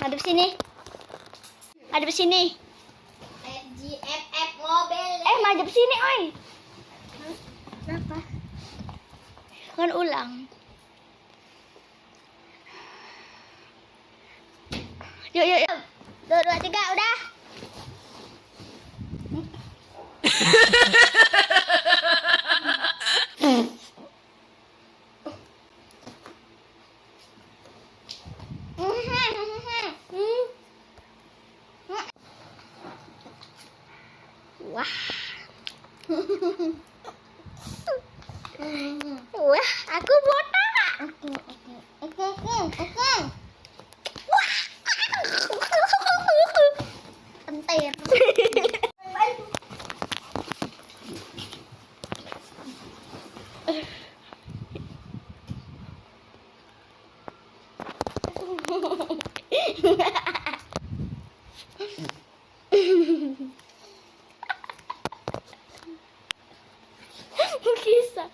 Hadap sini. Hadap sini. FGFF mobil. Madep sini, oi. Kenapa? Kan ulang. Yuk, yuk, yuk. 2, 2, 3, udah. Wah. Wah, aku botak. Wah. Pentir. Kisah.